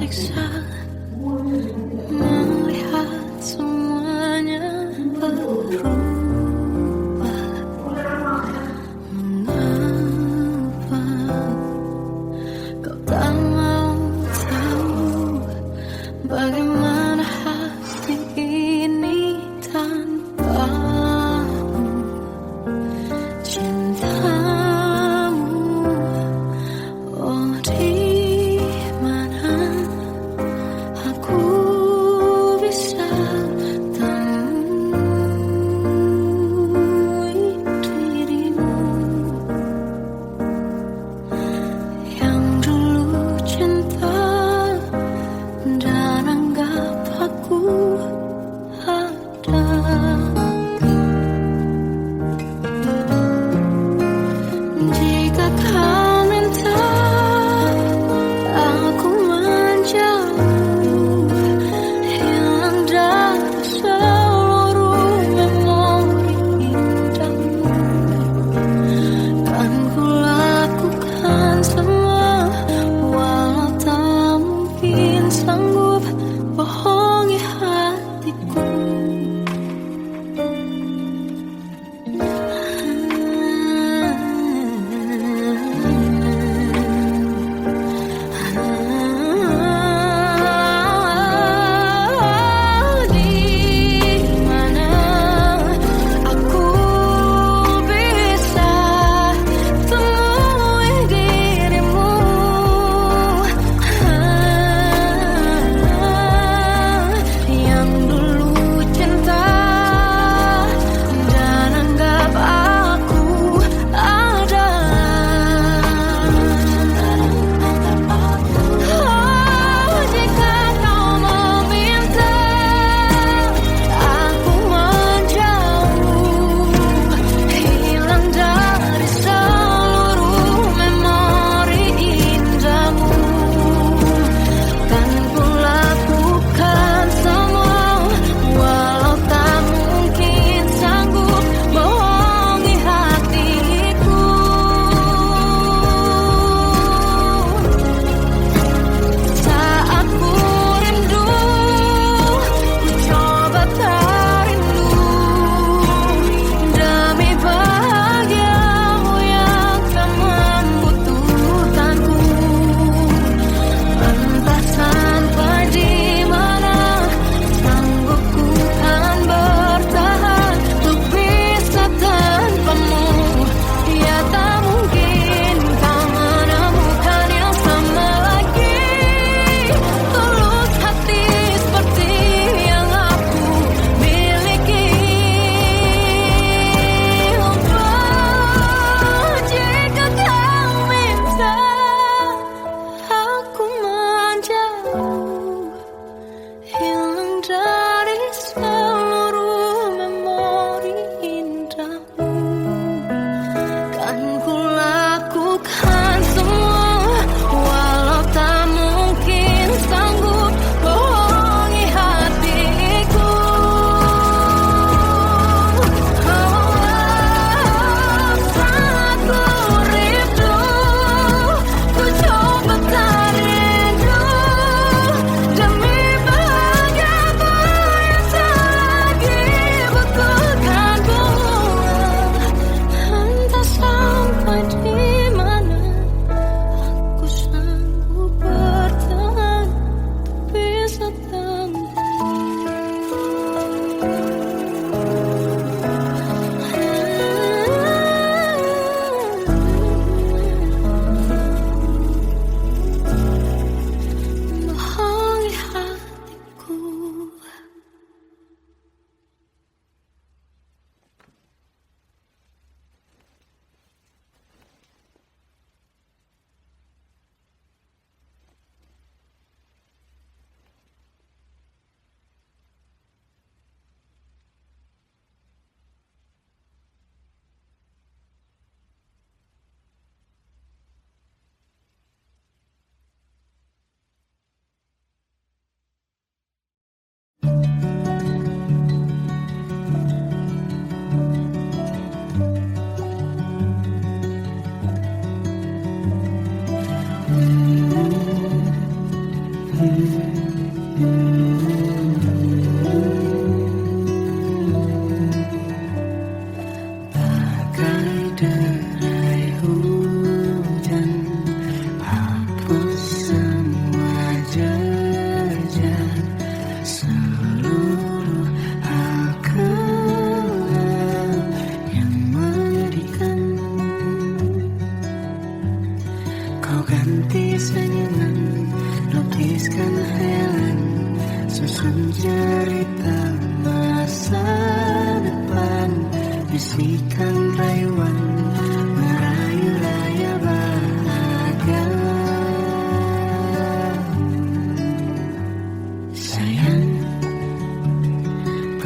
tersiksa melihat semuanya berubah. Mengapa kau tak mau tahu bagaimana hati ini tanpamu? Cintamu, oh di mana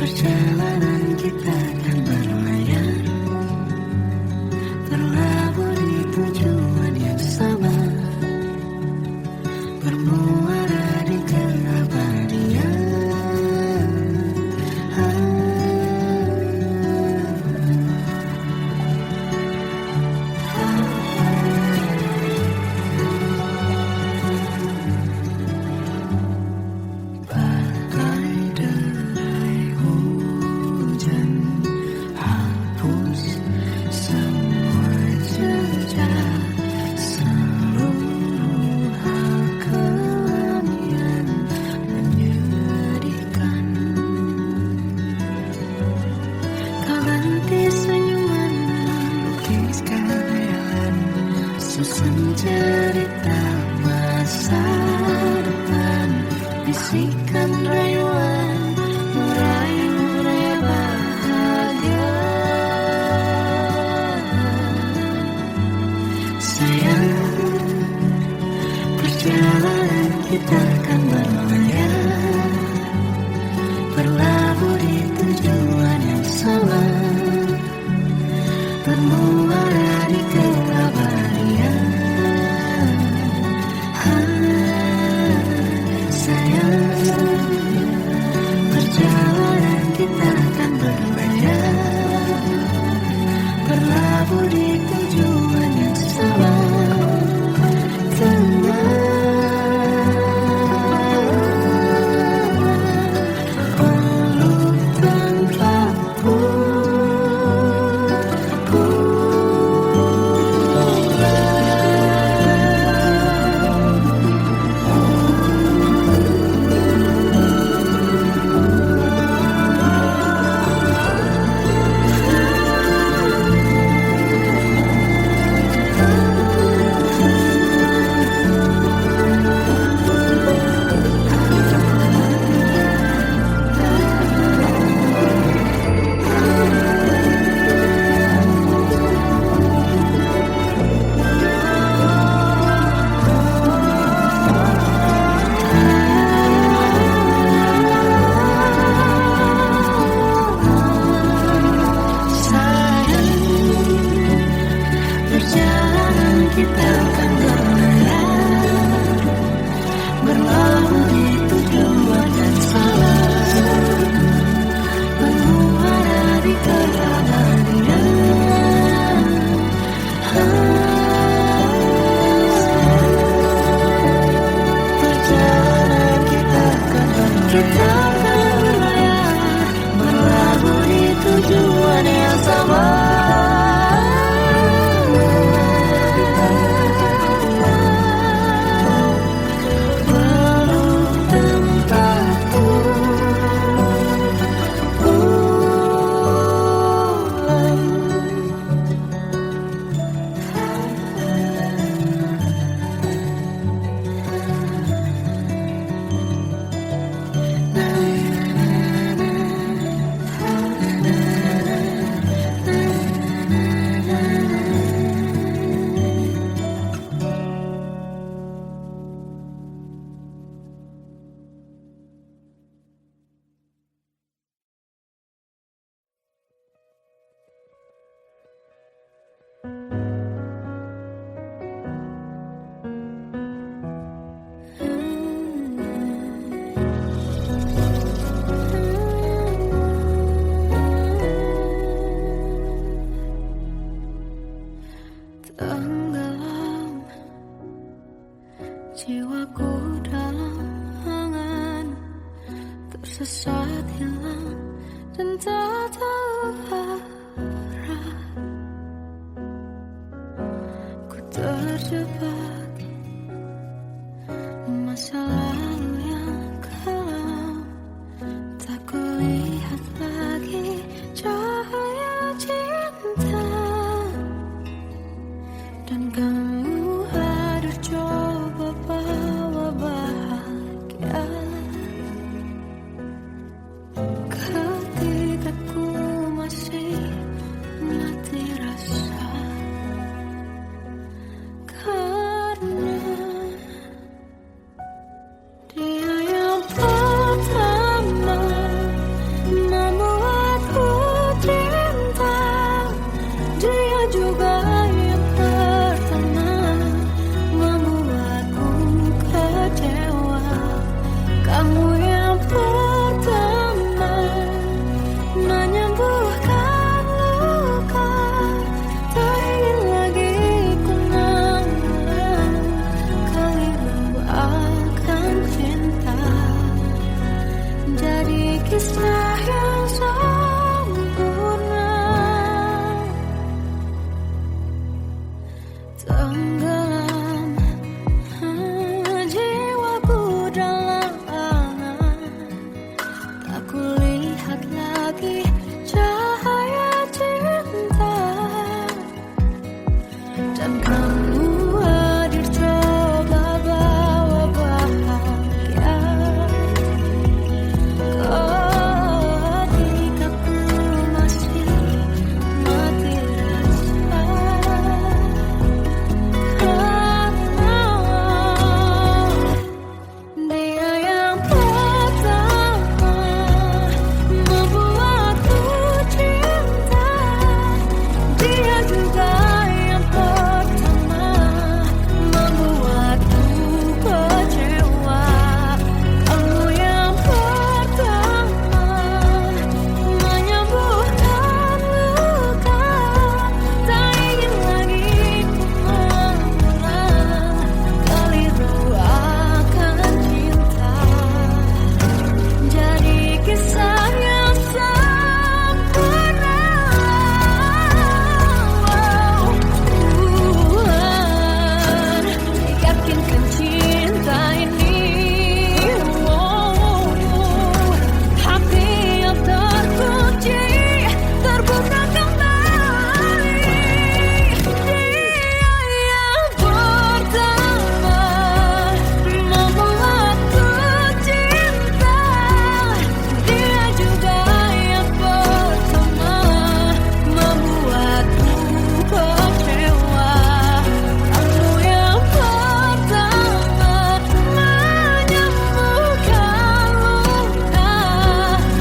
Perjalanan kita kan berlayar, berlabuh di tujuan yang sama, bermuara di keabadian. Susun cerita masa depan, bisikan rayuan, meraih bahagia. Sayang, perjalanan kita akan berlayar, berlabuh di tujuan yang sama, bermuara di keabadian. Perjalanan kita akan berlayar, berlabuh di tujuan yang sama, peluk tanpaku. Kita akan berlayar, berlabuh di tujuan yang sama, bermuara di keabadian. Perjalanan kita akan berlayar, berlabuh di tujuan yang sama. Tenggelam jiwaku dalam angan, tersesat hilang dan tak tahu arah. Ku terjebak masa lalu yang kelam, tak kulihat lagi cahaya cinta. Dan kamu hadir coba bawa bahagia, ketika ku masih mati rasa. Karena dia yang pertama kisah yang sempurna. Tenggelam jiwaku dalam angan, tak kulihat lagi cahaya cinta. Dan kamu hadir coba bawa bahagia. Ketika ku masih mati rasa, dia yang pertama membuatku cinta. Dia juga yang pertama membuatku kecewa. Kamu yang pertama menyembuhkan luka. Tak ingin lagi ku mengulang keliru akan cinta. Jadi kisah yang sempurna. Tuhan yakinkan cinta ini. Hati yang terkunci terbuka kembali. Dia yang pertama membuatku cinta. Dia juga yang pertama membuatku kecewa. Kamu yang pertama menyembuhkan luka.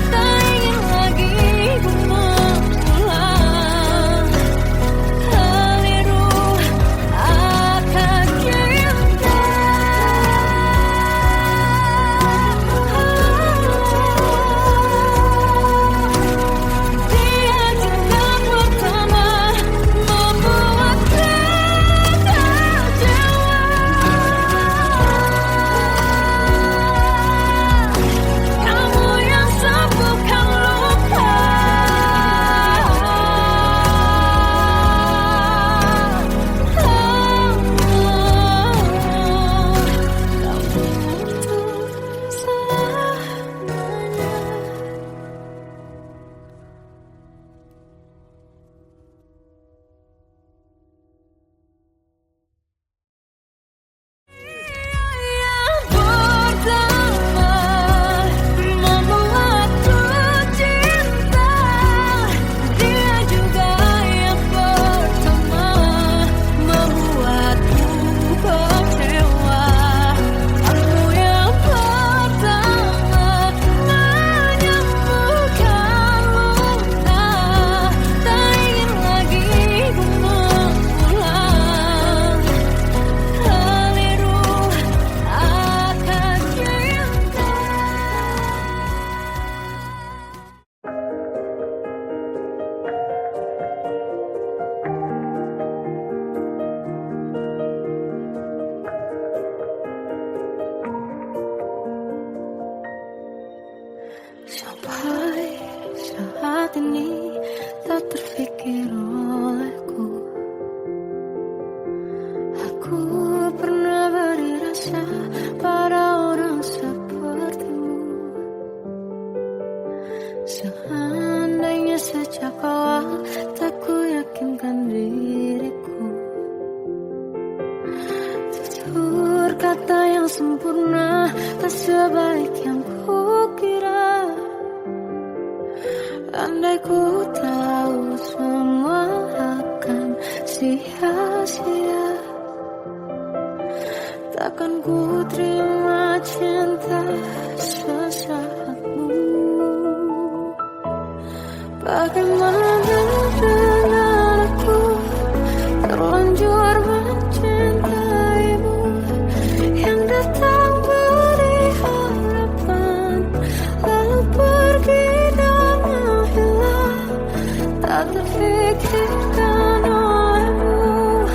Tak ingin lagi ku mengulang keliru akan cinta. Dia juga pertama membuatku kecewa. Kamu yang sembuhkan luka. Kamu untuk selamanya. Yang pertama membuatku cinta. Dia juga yang pertama membuatku kecewa. Kamu yang pertama menyembuhkan luka. Tak ingin lagi ku mengulang keliru akan cinta. Sampai saat ini tak terfikir olehku. Aku pernah beri rasa pada orang sepertimu. Seandainya sejak awal tak ku yakinkan diriku. Tutur kata yang sempurna tak sebaik yang kukira. Andai ku tahu semua akan sia-sia, takkan ku terima cinta sesaatmu. Bagaimana dengan aku terlanjur mencintaimu, yang datang beri harapan lalu pergi dan menghilang. Tak terfikirkan olehmu,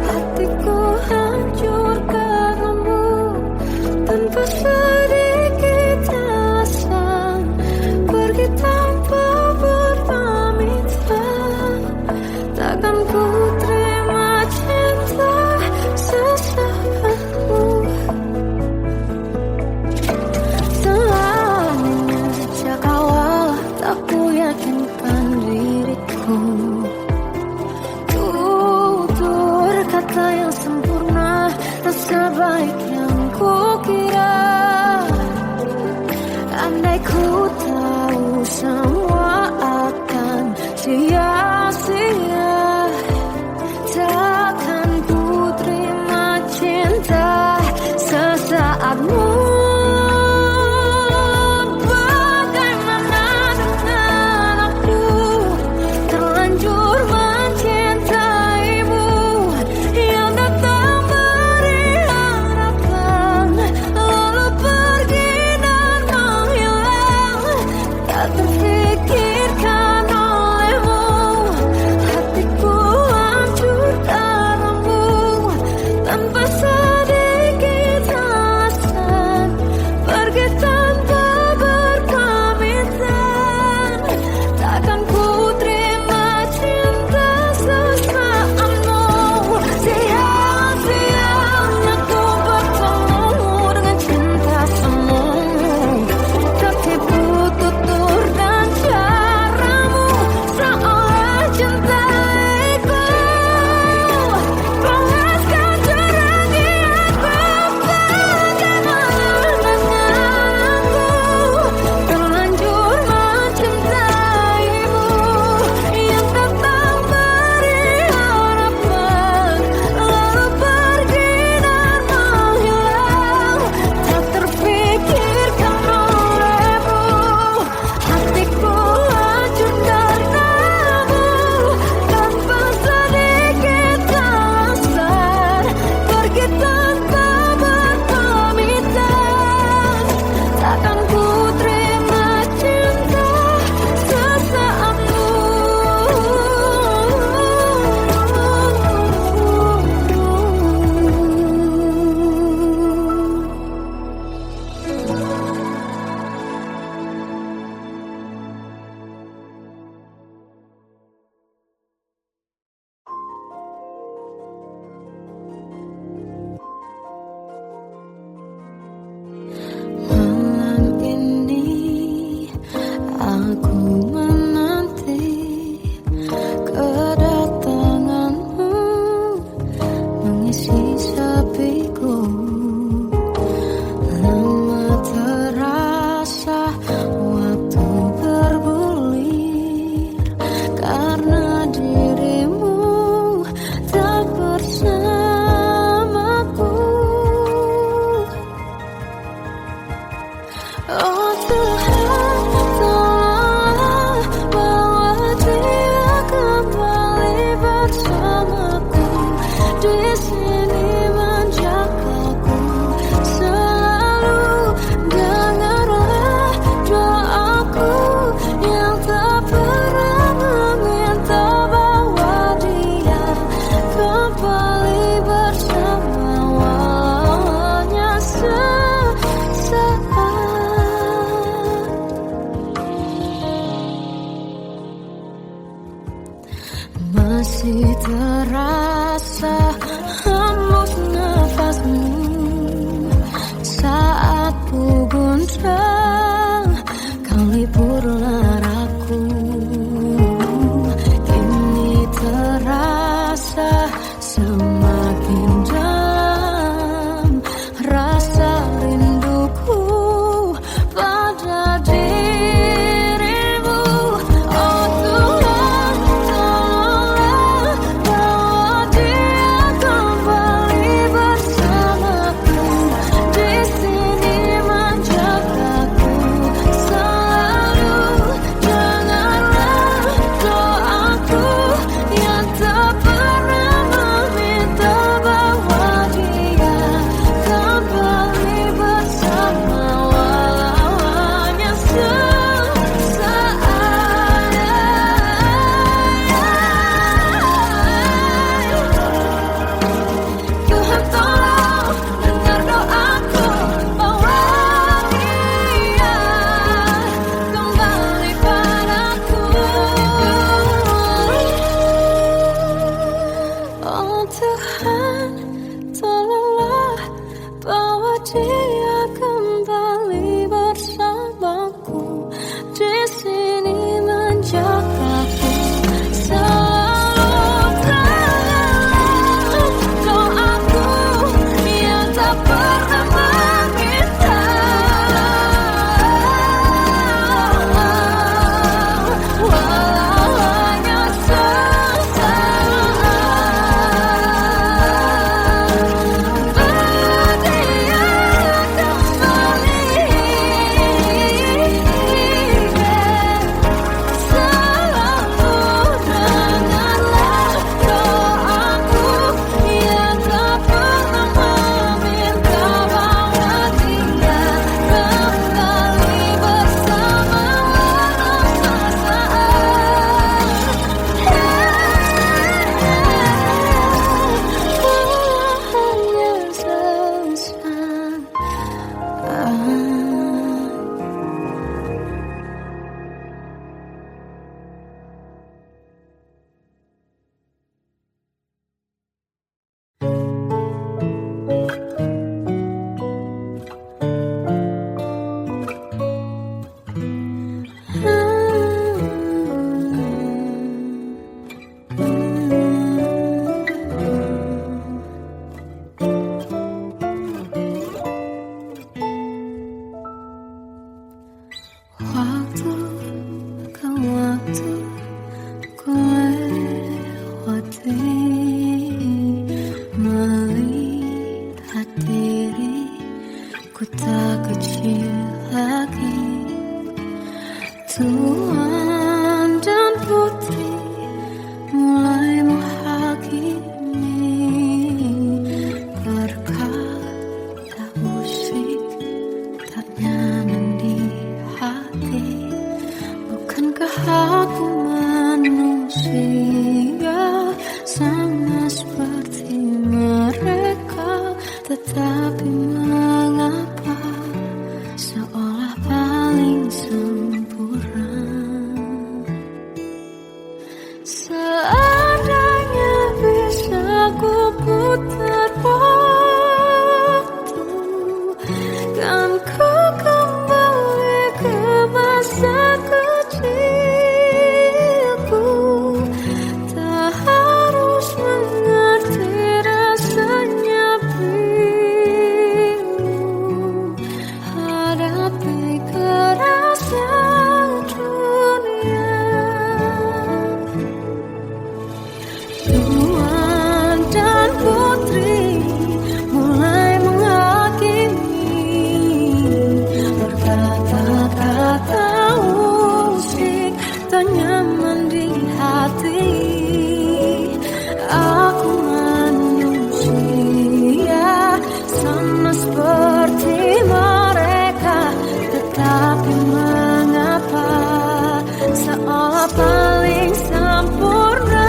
hatiku hancur karenamu tanpa sedikit alasan. tak ku yakinkan diriku. Tutur kata yang sempurna, tak sebaik yang ku kira. Andai ku tahu semua akan sia-sia, takkan ku terima cinta sesaatmu. Bagaimana dengan aku, terlanjur mencintaimu, yang datang beri harapan, lalu pergi dan menghilang. Tak terfikirkan olehmu, hatiku hancur karenamu, tanpa sedikit alasan, pergi tanpa berpamitan. Takkan ku terima cinta sesaatmu. Sia-sianya ku bertemu dengan cinta semu, tertipu tutur dan caramu, seolah cintaiku. Panaskan ceragiaku, bagaimana dengan aku, terlanjur mencintaimu, yang datang beri harapan, lalu pergi dan menghilang. Tak terfikirkan olehmu, hatiku hancur karenamu, tanpa sedikit alasan, pergi tanpa berpamitan. Takkan ku terima cinta sesaatmu. Malam ini aku menanti kedatanganmu, mengisi sepiku. Lama terasa waktu bergulir, karena dirimu tak bersamaku. Oh Tuhan, tolonglah bawa dia kembali bersamaku, di sini menjagaku selalu. Dengarlah doaku yang tak pernah meminta, bawa dia kembali bersama wawanya sesaat. Masih terasa hembus nafasmu saat ku guncang, kau liburlah aku. Kini terasa semakin dalam rasa rinduku pada dirimu. Oh Tuhan, tolonglah bawa dia Tuan dan putri mulai menghakimi berkata musik tak nyaman di hati. Bukankah aku manusia sama seperti mereka, tetapi mengapa seolah paling sempurna? Seandainya bisa ku putar waktu, kan ku kembali ke masa kecilku. Tak harus mengerti rasanya pilu, hadapi kerasnya dunia. Tuan dan putri mulai menghakimi berkata-kata musik tak nyaman di hati. Aku manusia sama seperti mereka, tetapi mengapa seolah paling sempurna?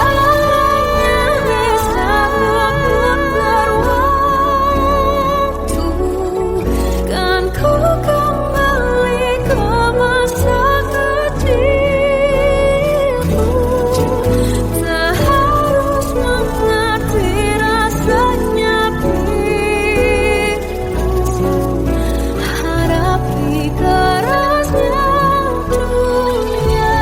Seandainya bisa ku putar waktu, kan ku kembali ke masa kecilku. Tak harus mengerti rasanya pilu, hadapi kerasnya dunia.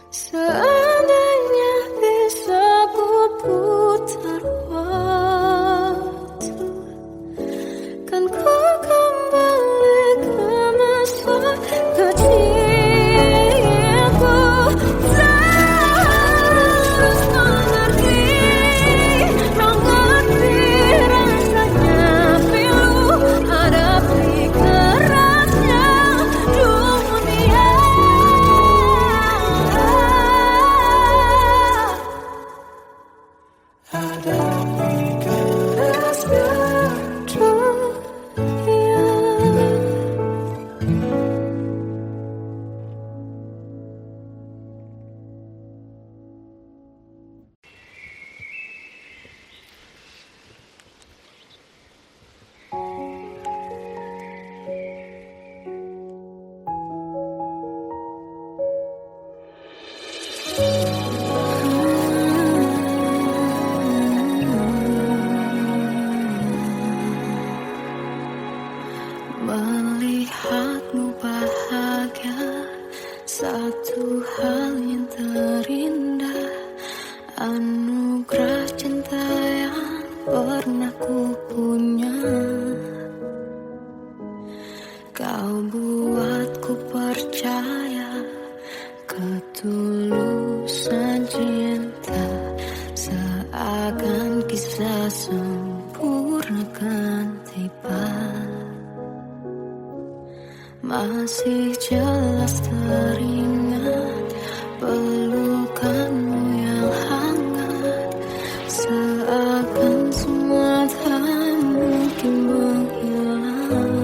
Seandainya bisa ku putar waktu, kan ku kembali ke masa kecilku. Tak harus mengerti rasanya pilu, hadapi kerasnya dunia. Hadapi kerasnya dunia. Melihatmu bahagia, satu hal yang terindah, anugerah cinta yang pernah ku punya. Kau buatku percaya ketulusan cinta, seakan kisah sempurna kan tiba. Masih jelas teringat pelukanmu yang hangat, seakan semua tak mungkin menghilang.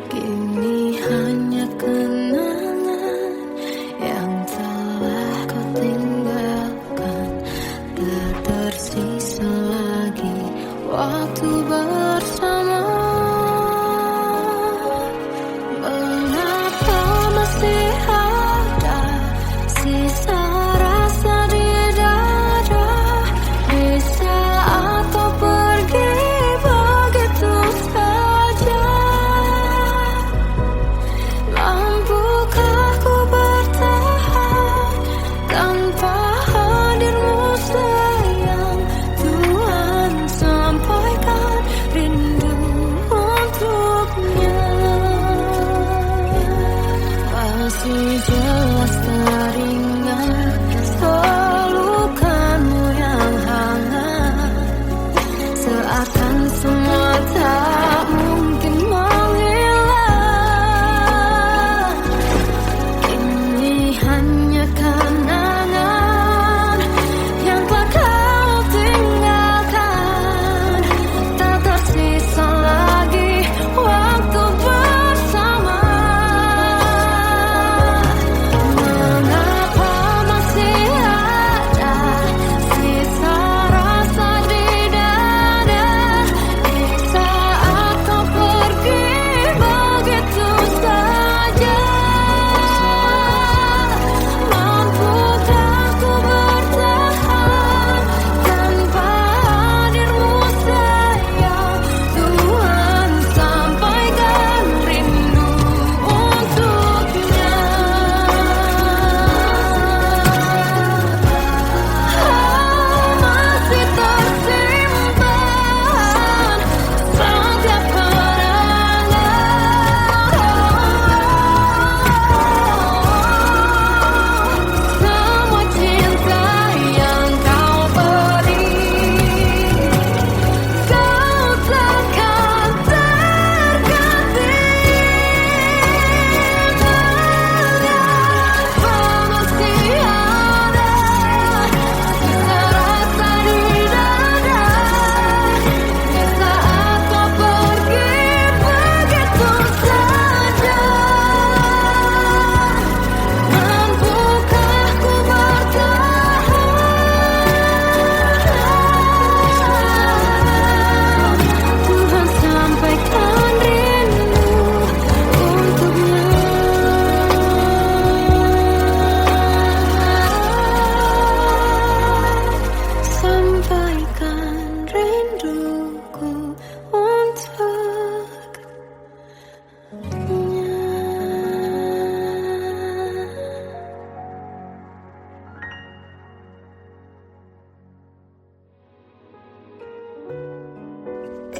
Kini hanya kenangan yang telah kau tinggalkan, tak tersisa lagi waktu bersama. Mengapa masih ada sisa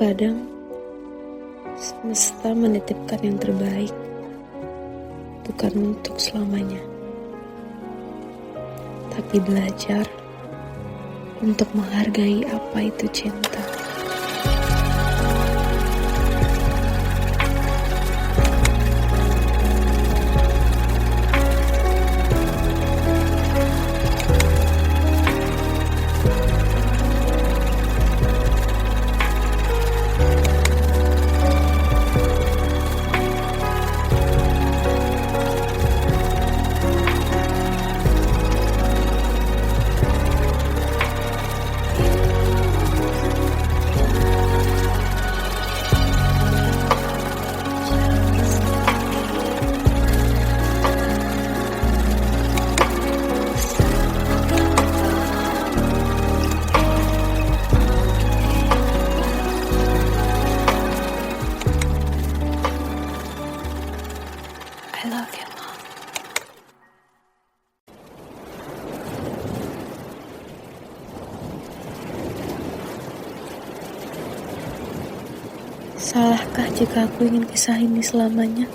Terkadang semesta menitipkan yang terbaik, bukan untuk selamanya, tapi belajar untuk menghargai apa itu cinta. I love you, Mom. Salahkah jika aku ingin kisah ini selamanya?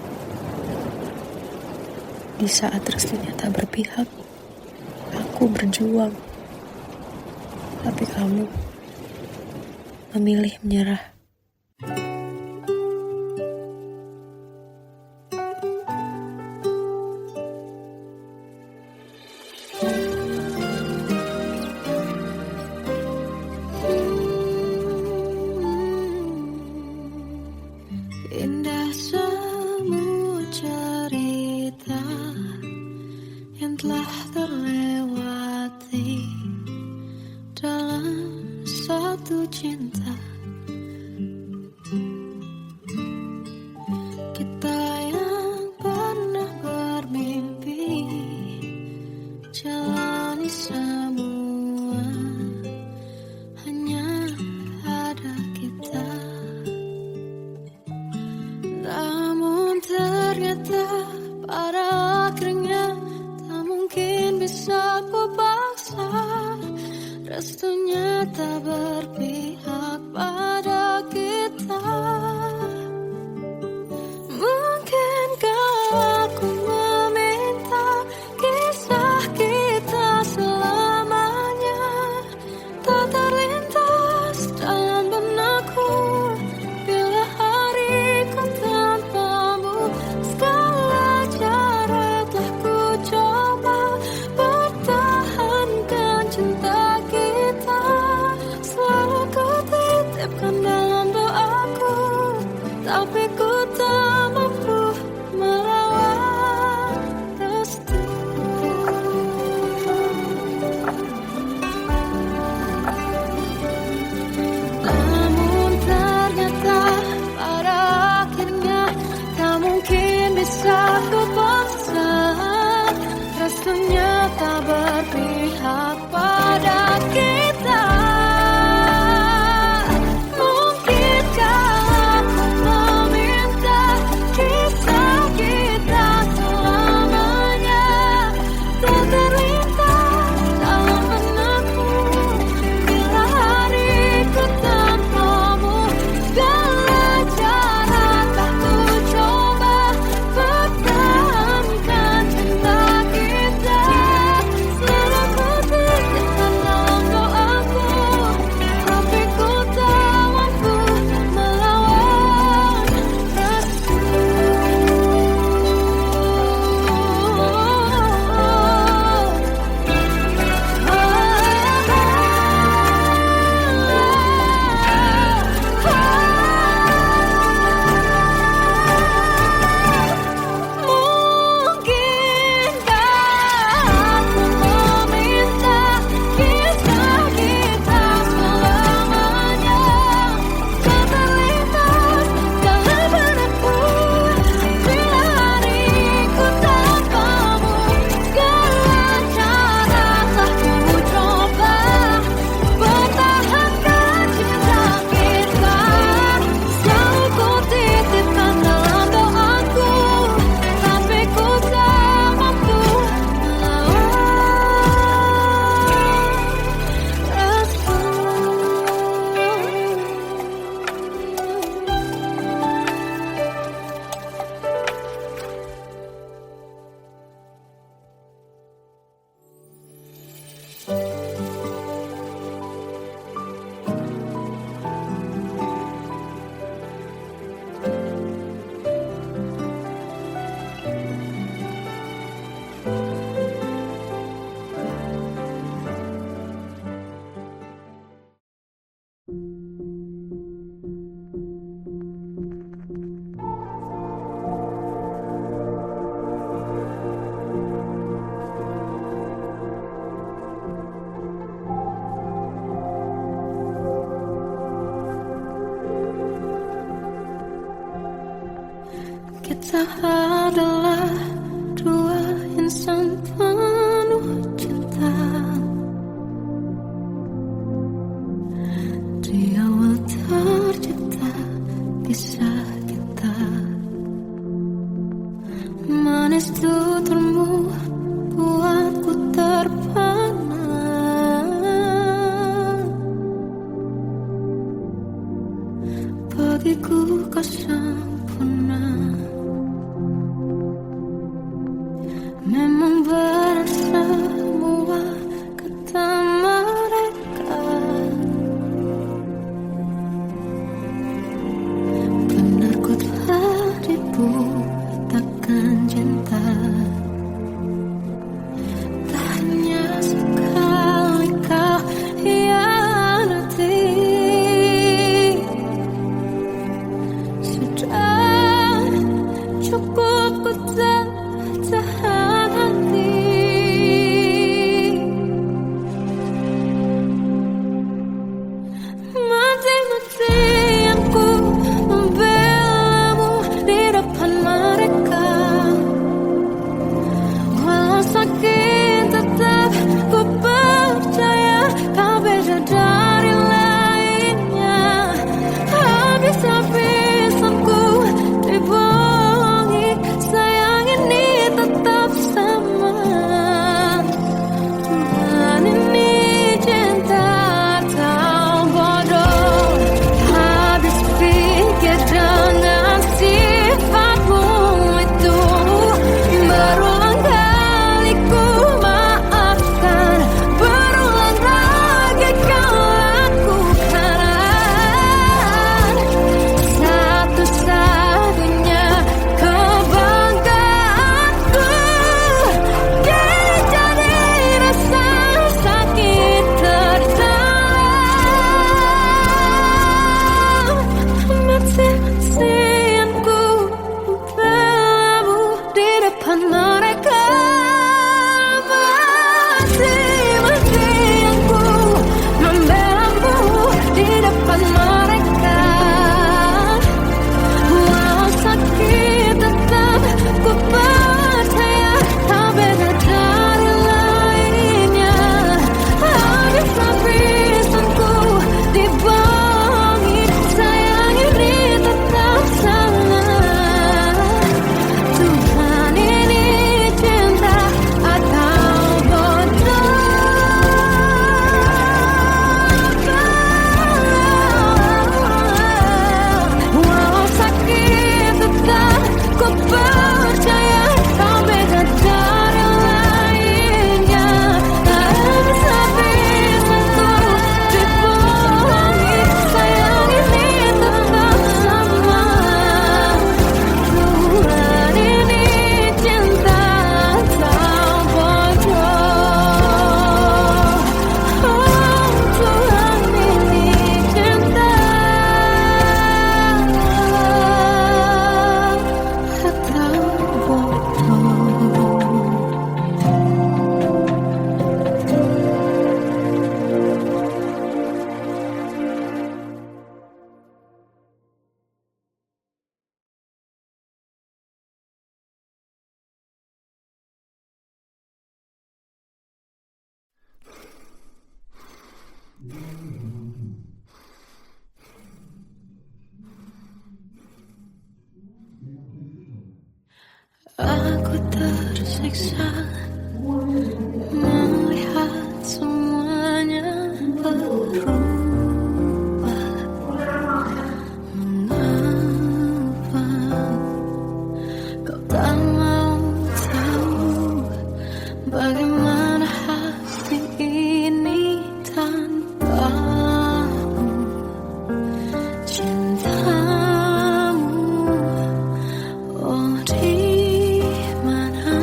Di saat restunya tak berpihak, aku berjuang. Tapi kamu memilih menyerah. Indah semua cerita yang telah terlewati dalam satu cinta. Kita yang pernah bermimpi jalani semua, hanya ada kita. Namun ternyata pada akhirnya tak mungkin bisa ku paksa. Restunya tak berpihak pada kita. Mungkinkah aku meminta kisah kita selamanya tak terlintas dalam benakku bila hariku tanpamu. Segala cara telah ku coba pertahankan cinta kita. Kita adalah dua insan penuh cinta. Di awal tercipta kisah kita, manis tuturmu buatku terpana. Bagiku kau sempurna. Memang berat semua kata mereka, benar ku telah dibutakan cinta. Tak hanya sekali kau hianati, sudah cukup ku tahan hati. Mati-matian ku membelamu di depan mereka. Walau sakit tetap ku percaya kau beda dari lainnya. Habis-habisan ku dibohongi, sayang ini tetap sama. Tuhan ini cinta atau bodoh. Habis pikir dengan sifatmu itu, berulang kali ku maafkan, berulang lagi kau lakukan. Satu-satunya kebanggaanku kini jadi rasa sakit terdalam. Mati-matian ku membelamu di depan mereka. Mati-matian ku membelamu di depan mereka. Walau sakit tetap ku percaya kau beda dari lainnya. Habis-habisan ku dibohongi, sayang ini tetap sama. Tuhan ini cinta atau bodoh. Walau sakit tetap ku percaya kau beda dari lainnya. Habis-habisan ku dibohongi, sayang ini tetap sama. Tuhan ini cinta atau bodoh. Tuhan ini cinta atau bodoh. Aku tersiksa melihat semuanya berubah. Mengapa kau tak mau tahu bagaimana hati ini tanpamu? Cintamu, oh di mana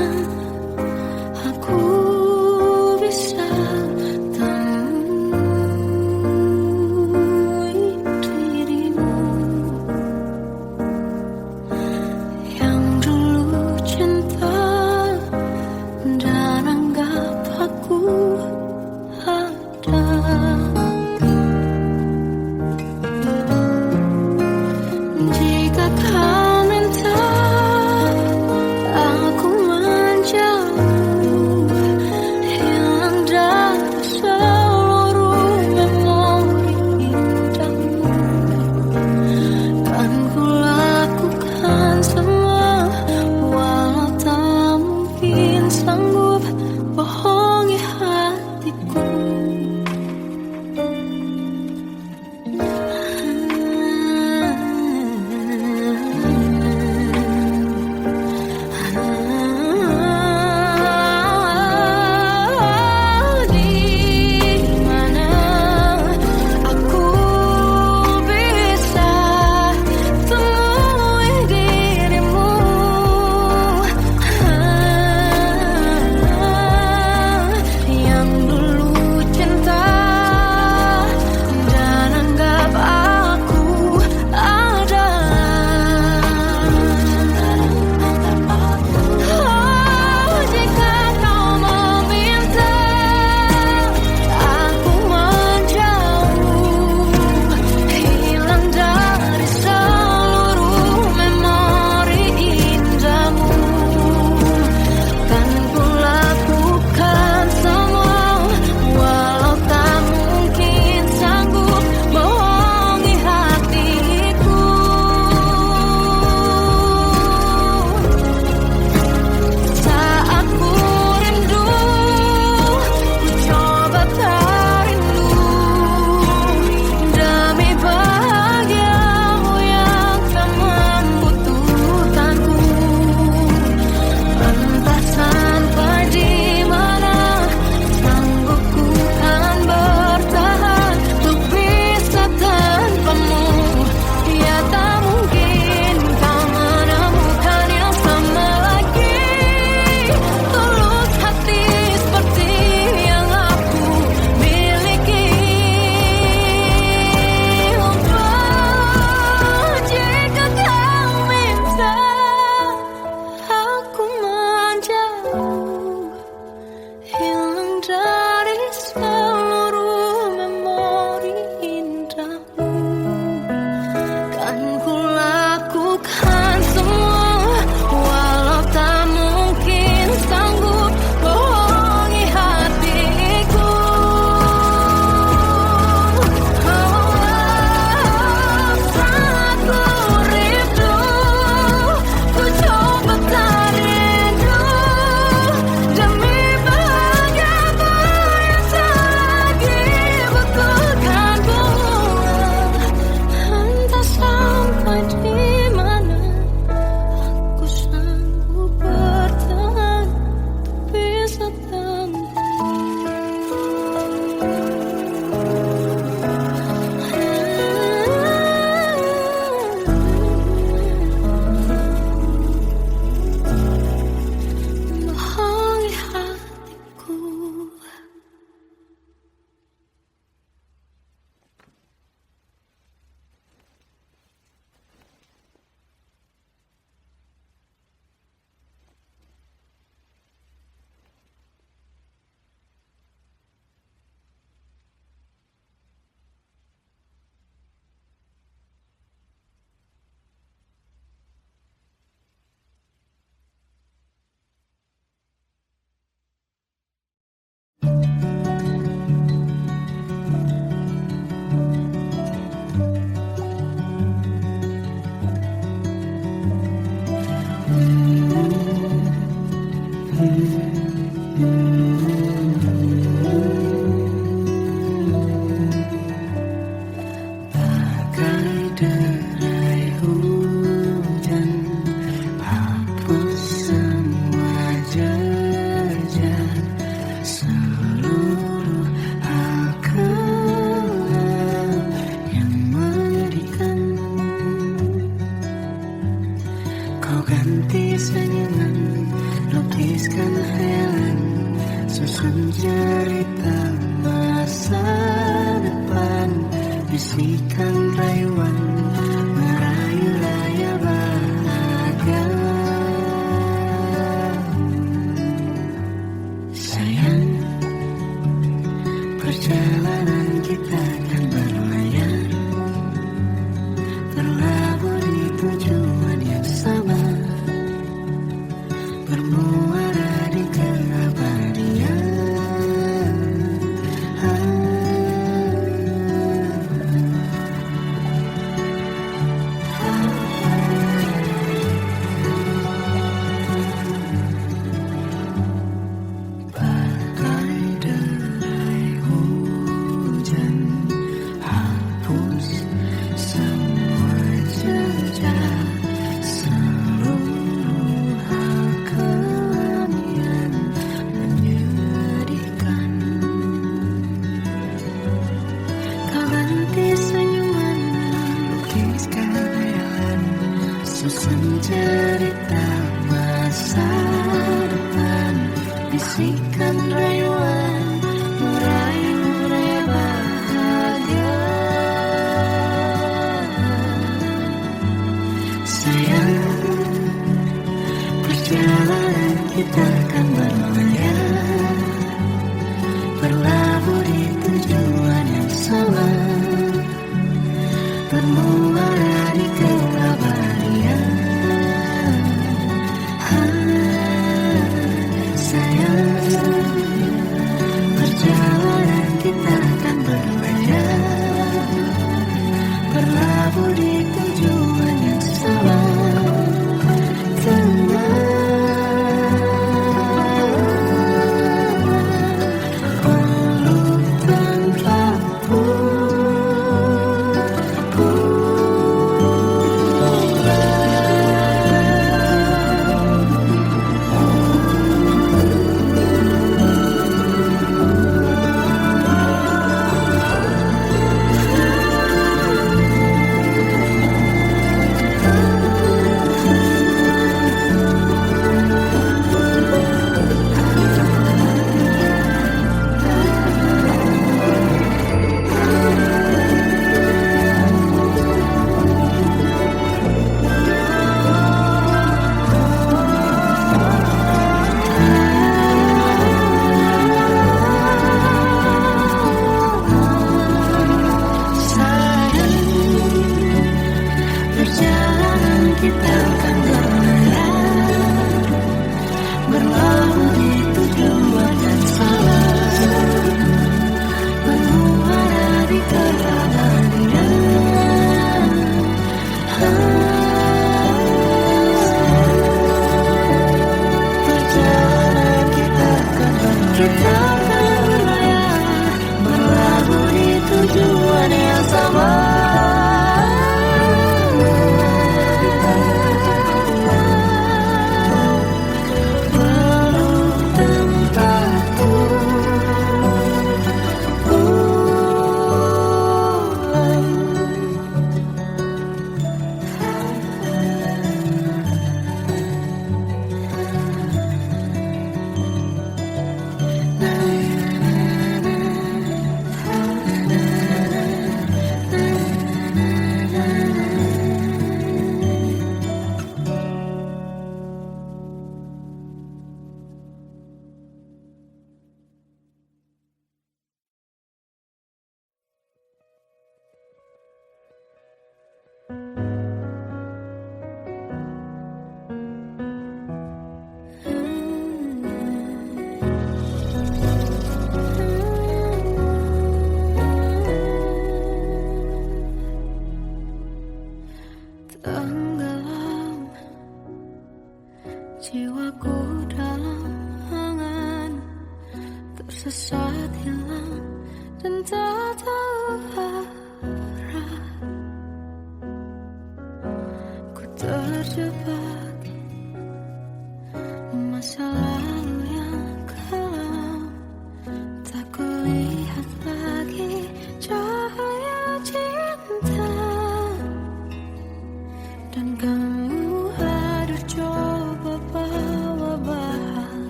bisikan rayuan merayu raya bahagia. Sayang, perjalanan kita akan berlayar, berlabuh di tujuan yang sama, bermuara di keabadian. Bagai derai hujan, hapus semua jejak, seluruh hal kelam yang menyedihkan. Kau ganti senyuman, lukis khayalan, susun cerita masa depan, bisikan rayuan merayu raya bahagia. Sayang, perjalanan kita akan berlayar, berlabuh di tujuan yang sama, bermuara di keabadian. Sayang,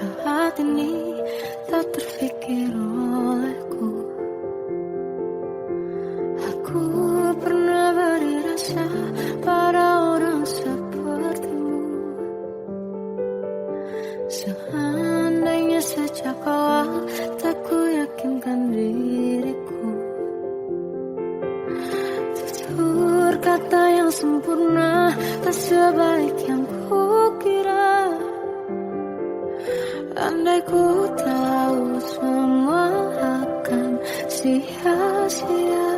saat ini tak terfikir olehku. Aku pernah beri rasa pada orang sepertimu. Seandainya sejak awal tak ku yakinkan diriku. Tutur kata yang sempurna tak sebaik yang kukira. Andai ku tahu semua akan sia-sia,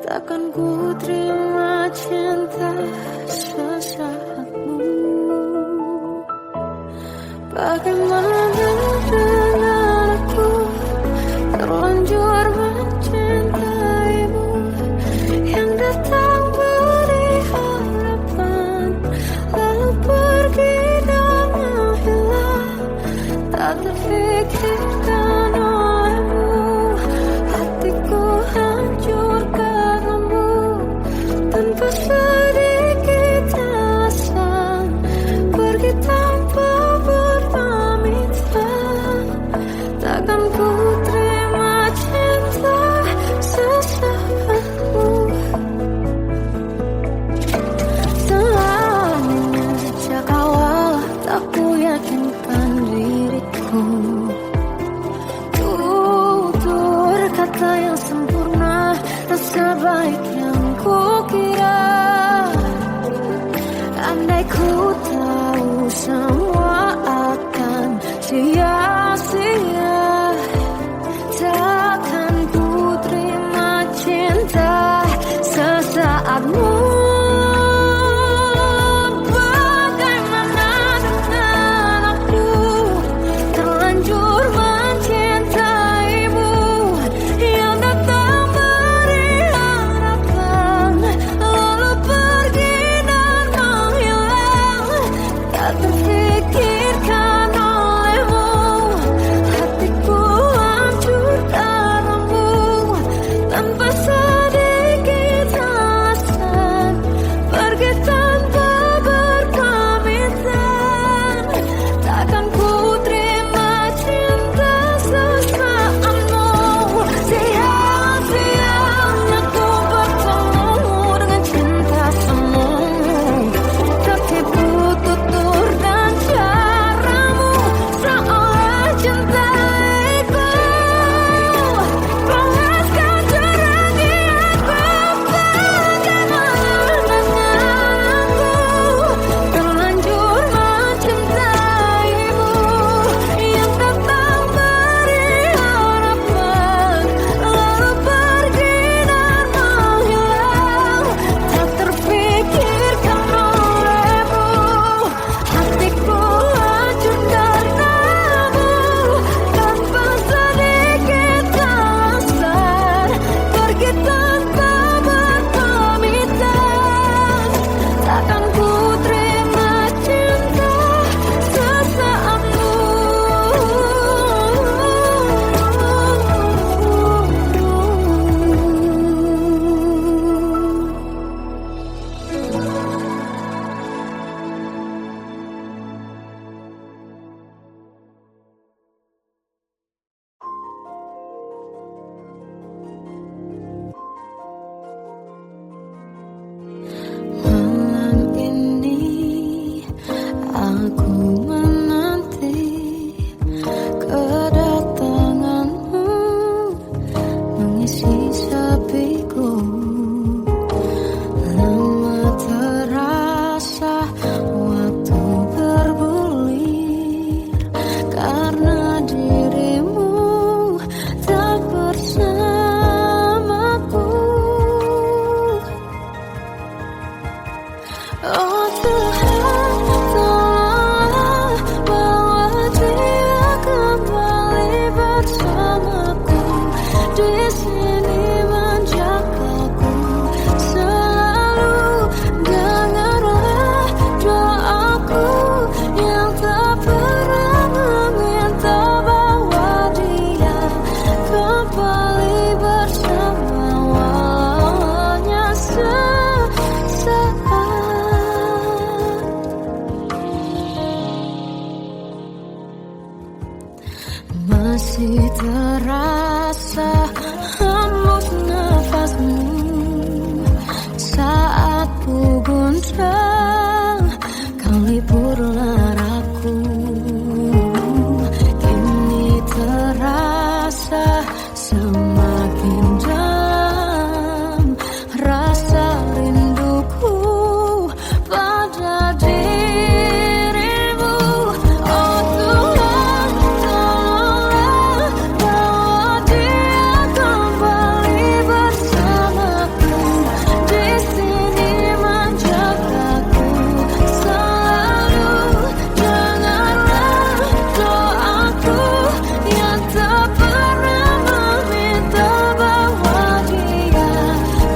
takkan ku terima cinta sesaatmu. Bagaimana dengan aku terlanjur mencintaimu, yang datang beri harapan lalu pergi dan menghilang, tak terfikirkan olehmu. Hatiku hancur karenamu, tanpa sedikit alasan, pergi tanpa berpamitan. Takkan ku terima cinta sesaatmu. Selamanya sejak awal tak ku yakinkan diriku. Tutur kata yang sempurna tak sebaik yang kukira. Andai ku tahu semua akan sia-sia, takkan ku terima cinta sesaatmu. Bagaimana dengan aku terlanjur mencintaimu, yang datang beri harapan lalu pergi dan menghilang, tak terfikirkan olehmu. Hatiku hancur karenamu, tanpa sedikit alasan, pergi tanpa berpamitan. Takkan ku terima cinta sesaatmu. Sia-sianya ku bertemu dengan cinta semu, tertipu tutur dan caramu, seolah cintaiku panaskan cerahi aku. Bagaimana dengan aku terlanjur mencintaimu, yang datang beri harapan lalu pergi dan menghilang, tak terfikirkan olehmu. Hatiku hancur karenamu, tanpa sedikit alasan, pergi tanpa berpamitan. Takkan ku terima cinta sesaatmu. Malam ini aku menanti kedatanganmu, mengisi sepiku. Lama terasa waktu bergulir, karena dirimu tak bersamaku. Oh Tuhan, tolonglah masih terasa hembus nafasmu saat ku goncang kau liburlah aku. Kini terasa semakin dalam rasa rinduku pada dirimu. Oh Tuhan, tolonglah bawa dia kembali bersamaku. Di sini menjagaku selalu. Dengarlah doaku yang tak pernah meminta bawa dia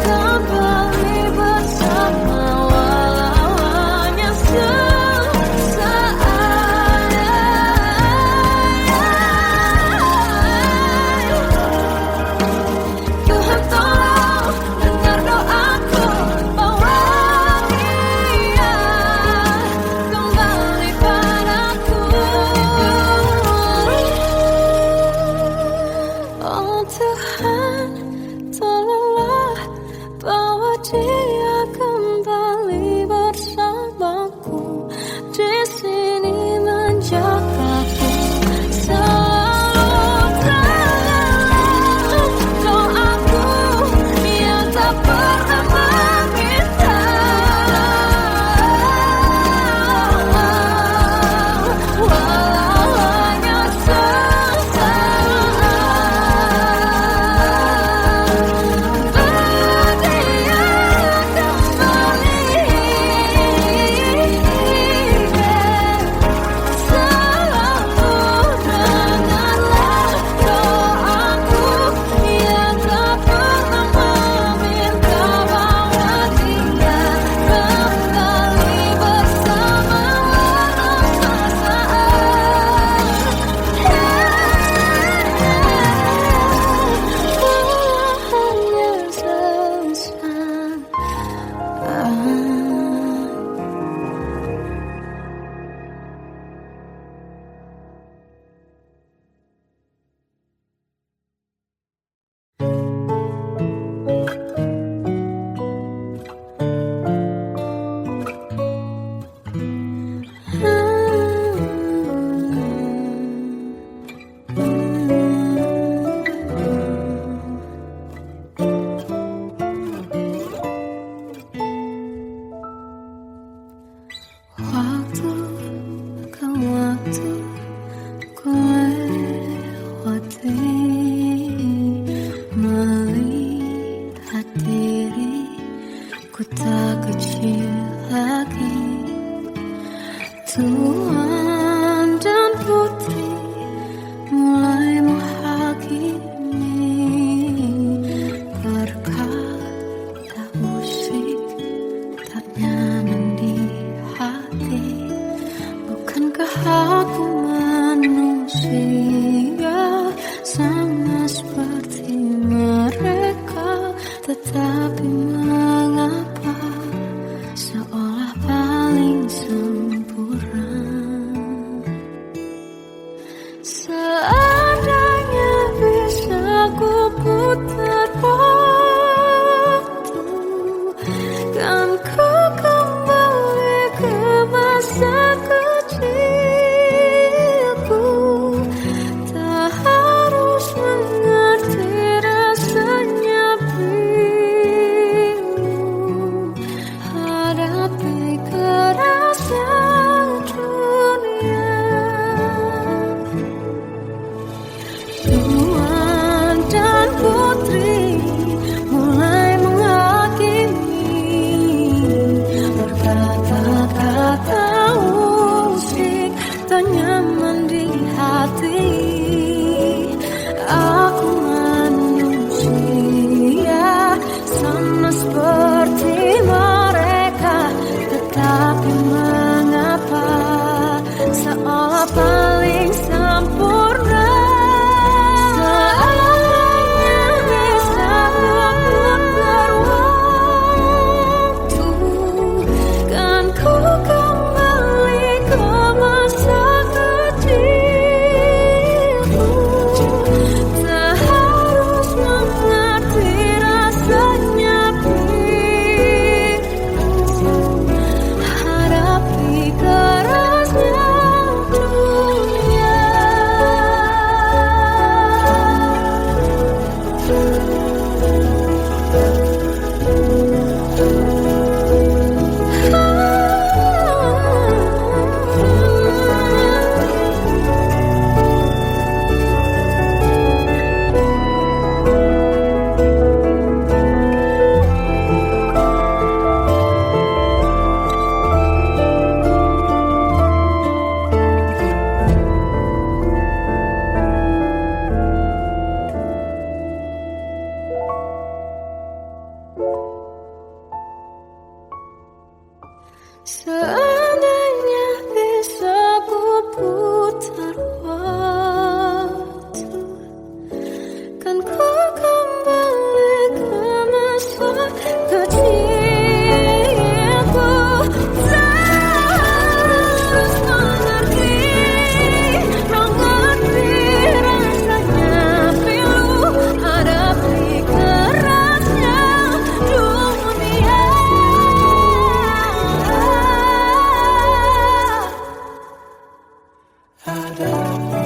kembali bersama, walau hanya sesaat. Tuhan tolong dengar doaku, bawa dia kembali padaku. Oh Tuhan, tolonglah bawa dia kembali bersamaku. Di sini menjagaku selalu. Dengarlah doaku yang tak pernah meminta, walau hanya sesaat. Berdia kembali selalu. Dengarlah doaku yang tak pernah meminta, bawa dia kembali bersama, walau waktu ke waktu ku lewati, melihat diri ku tak kecil lagi. Tuan dan putri mulai menghakimi, berkata musik tak nyaman di hati. Bukankah aku manusia sama seperti mereka? Tetapi mengapa seolah paling sempurna? Seandainya bisa ku putar waktu, kan ku kembali ke masa kecilku. Tak harus mengerti rasanya pilu, hadapi kerasnya dunia. Tuan dan putri mulai menghakimi, berkata-kata musik tak nyaman di hati. Aku manusia sama seperti mereka, tetapi mengapa seolah paling sempurna? Seandainya bisa putar waktu, kan ku kembali ke masa kecilku. ada